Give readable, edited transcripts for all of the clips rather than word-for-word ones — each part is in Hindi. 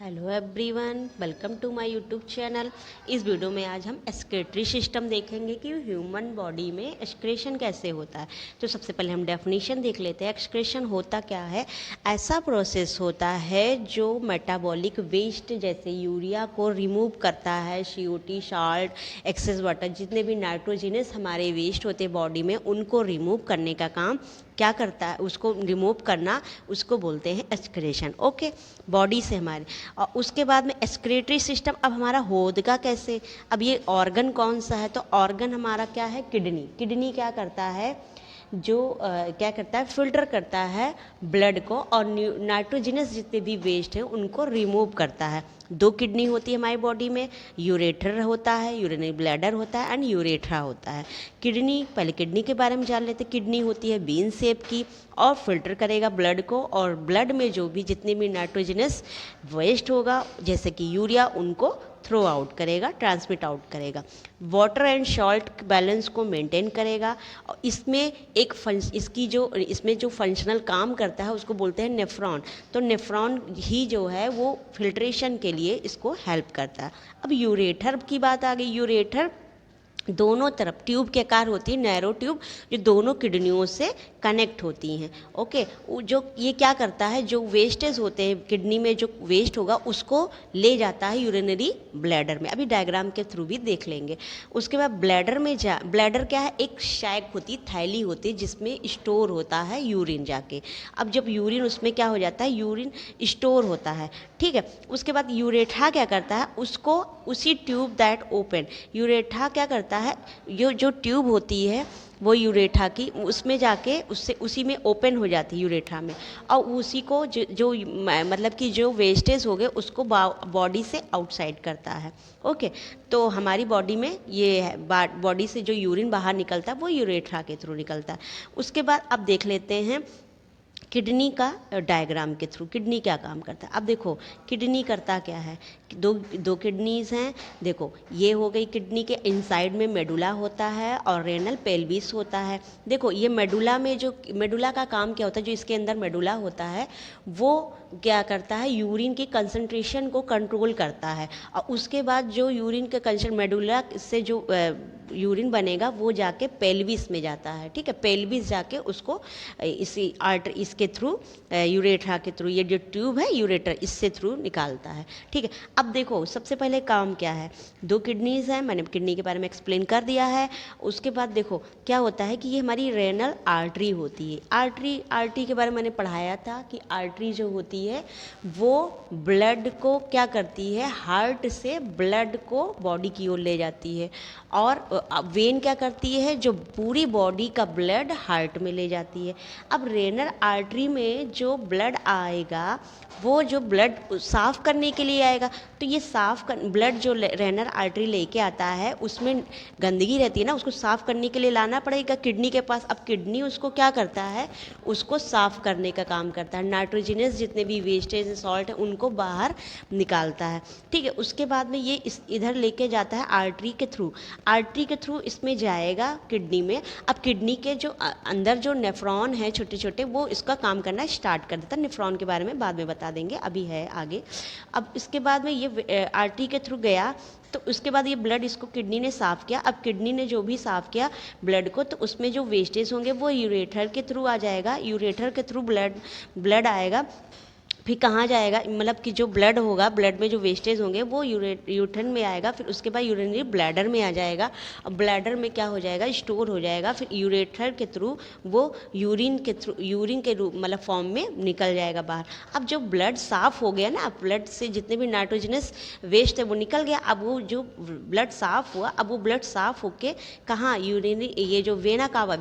Hello everyone, welcome to my YouTube channel. इस वीडियो में आज हम एक्सक्रीटरी सिस्टम देखेंगे कि ह्यूमन बॉडी में एक्सक्रीशन कैसे होता है। तो सबसे पहले हम डेफिनेशन देख लेते हैं। एक्सक्रीशन होता क्या है? ऐसा प्रोसेस होता है जो मेटाबॉलिक वेस्ट जैसे यूरिया को रिमूव करता है। CO2, साल्ट, एक्सेस वाटर, जितने भी नाइट्रोजिनस हमारे वेस्ट होते हैं बॉडी में, उनको रिमूव करने का काम क्या करता है? उसको रिमूव करना, उसको बोलते हैं एक्सक्रीशन। ओके, बॉडी से हमारे। और उसके बाद में एक्सक्रीटरी सिस्टम अब हमारा होगा कैसे? अब ये ऑर्गन कौन सा है? तो ऑर्गन हमारा क्या है? किडनी। किडनी क्या करता है? जो क्या करता है? फिल्टर करता है ब्लड को और नाइट्रोजिनस जितने भी वेस्ट हैं उनको रिमूव करता है। दो किडनी होती है हमारी बॉडी में, यूरेटर होता है, यूरिनरी ब्लैडर होता है एंड यूरेथ्रा होता है। किडनी, पहले किडनी के बारे में जान लेते। किडनी होती है बीन शेप की और फिल्टर करेगा ब्लड को, और ब्लड में जो भी जितने भी नाइट्रोजिनस वेस्ट होगा जैसे कि यूरिया, उनको थ्रो आउट करेगा, ट्रांसमिट आउट करेगा। वाटर एंड सॉल्ट बैलेंस को मेंटेन करेगा। और इसमें इसमें जो फंक्शनल काम करता है उसको बोलते हैं नेफ्रॉन। तो नेफ्रॉन ही जो है वो फिल्ट्रेशन के लिए इसको हेल्प करता है। अब यूरेटर की बात आ गई। यूरेटर दोनों तरफ ट्यूब के आकार होती है, नैरो ट्यूब, जो दोनों किडनियों से कनेक्ट होती हैं। ओके, जो ये क्या करता है, जो वेस्टेज होते हैं किडनी में, जो वेस्ट होगा उसको ले जाता है यूरिनरी ब्लैडर में। अभी डायग्राम के थ्रू भी देख लेंगे। उसके बाद ब्लैडर में ब्लैडर क्या है? एक शैक होती, थैली होती, जिसमें स्टोर होता है यूरिन जाके। अब जब यूरिन उसमें क्या हो जाता है? यूरिन स्टोर होता है, ठीक है। उसके बाद यूरेथ्रा क्या करता है? उसको उसी ट्यूब दैट ओपन, यूरेथ्रा क्या करता है? जो ट्यूब होती है वो यूरेथ्रा की, उसमें जाके उससे उसी में ओपन हो जाती है यूरेथ्रा में, और उसी को जो मतलब कि जो वेस्टेज हो गए उसको बॉडी से आउटसाइड करता है। ओके, तो हमारी बॉडी में ये है, बॉडी से जो यूरिन बाहर निकलता है वो यूरेथ्रा के थ्रू निकलता है। उसके बाद अब देख लेते हैं किडनी का डायग्राम के थ्रू किडनी क्या काम करता है। अब देखो किडनी करता क्या है। दो किडनीज हैं। देखो, ये हो गई किडनी के इनसाइड में मेडुला होता है और रेनल पेल्विस होता है। देखो, ये मेडुला में जो मेडुला का काम क्या होता है, जो इसके अंदर मेडुला होता है वो क्या करता है? यूरिन की कंसंट्रेशन को कंट्रोल करता है। और उसके बाद जो यूरिन के मेडुला से जो यूरिन बनेगा वो जाके पेल्विस में जाता है, ठीक है। पेल्विस जाके उसको इसके थ्रू, यूरेथ्रा के थ्रू, ये जो ट्यूब है यूरेटर, इससे थ्रू निकालता है, ठीक है। अब देखो सबसे पहले काम क्या है। दो किडनीज हैं, मैंने किडनी के बारे में एक्सप्लेन कर दिया है। उसके बाद देखो क्या होता है कि ये हमारी रेनल आर्टरी होती है। आर्टरी के बारे में मैंने पढ़ाया था कि आर्टरी जो होती है वो ब्लड को क्या करती है? हार्ट से ब्लड को बॉडी की ओर ले जाती है। और वेन क्या करती है? जो पूरी बॉडी का ब्लड हार्ट में ले जाती है। अब रेनल आर्टरी में जो ब्लड आएगा वो जो ब्लड साफ़ करने के लिए आएगा। तो ये ब्लड जो रेनल आर्टरी लेके आता है उसमें गंदगी रहती है ना, उसको साफ़ करने के लिए लाना पड़ेगा किडनी के पास। अब किडनी उसको क्या करता है? उसको साफ़ करने का काम करता है। नाइट्रोजिनस जितने भी वेस्टेज सॉल्ट है उनको बाहर निकालता है, ठीक है। उसके बाद में ये इधर लेके जाता है आर्टरी के थ्रू। आर्टरी के थ्रू इसमें जाएगा किडनी में। अब किडनी के जो अंदर जो नेफ्रॉन है छोटे छोटे, वो इसका काम करना स्टार्ट कर देता है। नेफ्रॉन के बारे में बाद में बता देंगे, अभी है आगे। अब इसके बाद में ये आर्टरी के थ्रू गया, तो उसके बाद ये ब्लड इसको किडनी ने साफ़ किया। अब किडनी ने जो भी साफ़ किया ब्लड को, तो उसमें जो वेस्टेज होंगे वो यूरेथर के थ्रू आ जाएगा। यूरेथर के थ्रू ब्लड आएगा। फिर कहाँ जाएगा? मतलब कि जो ब्लड होगा, ब्लड में जो वेस्टेज होंगे वो यूरेथ्रन में आएगा। फिर उसके बाद यूरिनरी ब्लैडर में आ जाएगा। अब ब्लैडर में क्या हो जाएगा? स्टोर हो जाएगा। फिर यूरेथ्र के थ्रू वो यूरिन के रूप मतलब फॉर्म में निकल जाएगा बाहर। अब जो ब्लड साफ़ हो गया ना, ब्लड से जितने भी नाइट्रोजनस वेस्ट है वो निकल गया। अब वो जो ब्लड साफ़ हुआ, अब वो ब्लड साफ़ होके कहाँ? यूरिनरी, ये जो वेना कावा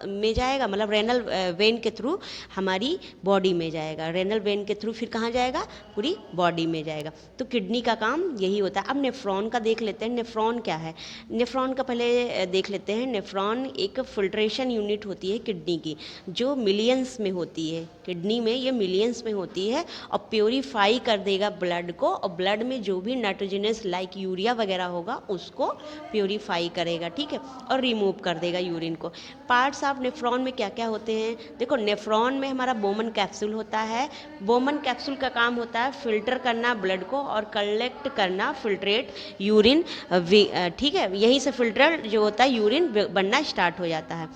में जाएगा, मतलब रेनल वेन के थ्रू हमारी बॉडी में जाएगा। रेनल वेन के थ्रू फिर कहाँ जाएगा? पूरी बॉडी में जाएगा। तो किडनी का काम यही होता है। अब नेफ्रॉन का देख लेते हैं। नेफ्रॉन क्या है? नेफ्रॉन का पहले देख लेते हैं। नेफ्रॉन एक फिल्ट्रेशन यूनिट होती है किडनी की, जो मिलियंस में होती है। किडनी में ये मिलियंस में होती है और प्योरीफाई कर देगा ब्लड को, और ब्लड में जो भी नाइट्रोजनस लाइक यूरिया वगैरह होगा उसको प्योरीफाई करेगा, ठीक है, और रिमूव कर देगा यूरिन को। पार्ट्स ऑफ नेफ्रॉन में क्या क्या होते हैं? देखो, नेफ्रॉन में हमारा बोमन कैप्सूल होता है। बोमन कैप्सूल का काम होता है फिल्टर करना ब्लड को और कलेक्ट करना फिल्ट्रेट यूरिन, ठीक है, यहीं से फिल्टर जो होता है यूरिन बनना स्टार्ट हो जाता है।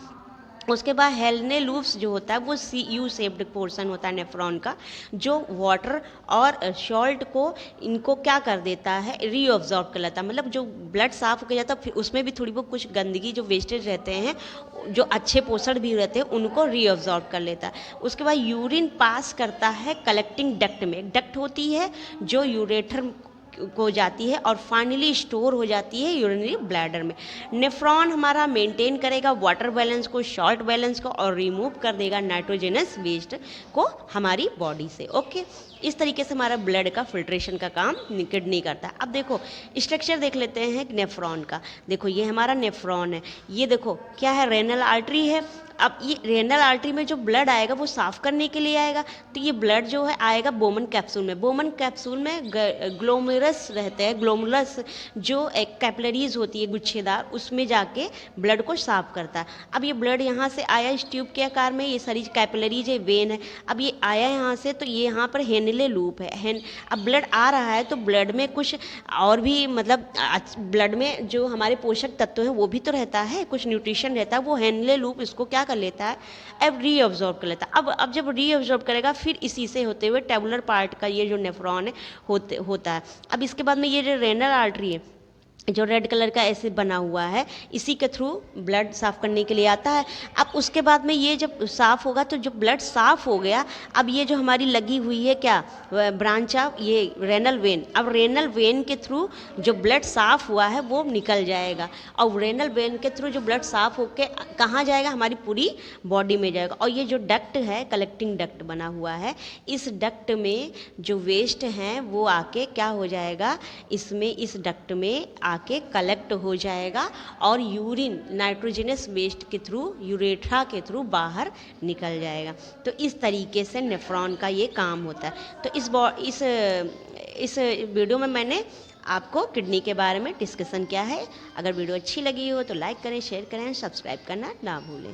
उसके बाद हेलने लूप्स जो होता है वो यू शेप्ड पोर्शन होता है नेफ्रॉन का, जो वाटर और सॉल्ट को इनको क्या कर देता है, रीअब्जॉर्ब कर लेता है। मतलब जो ब्लड साफ हो जाता है फिर उसमें भी थोड़ी बहुत कुछ गंदगी जो वेस्टेज रहते हैं, जो अच्छे पोषण भी रहते हैं, उनको रीअब्जॉर्ब कर लेता है। उसके बाद यूरिन पास करता है कलेक्टिंग डक्ट में। एक डक्ट होती है जो यूरेटर को जाती है और फाइनली स्टोर हो जाती है यूरिनरी ब्लैडर में। नेफ्रॉन हमारा मेंटेन करेगा वाटर बैलेंस को, सॉल्ट बैलेंस को, और रिमूव कर देगा नाइट्रोजनस वेस्ट को हमारी बॉडी से। ओके, इस तरीके से हमारा ब्लड का फिल्ट्रेशन का काम किडनी करता है। अब देखो स्ट्रक्चर देख लेते हैं नेफ्रॉन का। देखो ये हमारा नेफ्रॉन है, ये देखो क्या है, रेनल आर्टरी है। अब ये रेनल आर्टरी में जो ब्लड आएगा वो साफ करने के लिए आएगा, तो ये ब्लड जो है आएगा बोमन कैप्सूल में। बोमन कैप्सूल में ग्लोमेरुलस रहते हैं, ग्लोमेरुलस जो एक कैपिलरीज होती है गुच्छेदार, उसमें जाके ब्लड को साफ करता है। अब ये ब्लड यहाँ से आया इस ट्यूब के आकार में, ये सारी कैपिलरीज है, वेन है। अब ये आया यहाँ से, तो ये यहाँ पर हेनले लूप है। अब ब्लड आ रहा है तो ब्लड में कुछ और भी, मतलब ब्लड में जो हमारे पोषक तत्व हैं वो भी तो रहता है, कुछ न्यूट्रिशन रहता है, वो हेनले लूप इसको क्या कर लेता है, अब रीअब्जॉर्ब कर लेता है। अब जब रीअब्जॉर्ब करेगा फिर इसी से होते हुए टेबुलर पार्ट का ये जो नेफ्रॉन है होता है। अब इसके बाद में ये जो रेनल आर्टरी है जो रेड कलर का ऐसे बना हुआ है, इसी के थ्रू ब्लड साफ़ करने के लिए आता है। अब उसके बाद में ये जब साफ़ होगा तो जो ब्लड साफ़ हो गया, अब ये जो हमारी लगी हुई है क्या, ब्रांच ऑफ ये रेनल वेन, अब रेनल वेन के थ्रू जो ब्लड साफ़ हुआ है वो निकल जाएगा, और रेनल वेन के थ्रू जो ब्लड साफ़ होके कहाँ जाएगा, हमारी पूरी बॉडी में जाएगा। और ये जो डक्ट है, कलेक्टिंग डक्ट बना हुआ है, इस डक्ट में जो वेस्ट हैं वो आके क्या हो जाएगा, इसमें इस डक्ट में आके कलेक्ट हो जाएगा और यूरिन नाइट्रोजनस वेस्ट के थ्रू, यूरेथ्रा के थ्रू बाहर निकल जाएगा। तो इस तरीके से नेफ्रॉन का ये काम होता है। तो इस वीडियो में मैंने आपको किडनी के बारे में डिस्कशन किया है। अगर वीडियो अच्छी लगी हो तो लाइक करें, शेयर करें, सब्सक्राइब करना ना भूलें।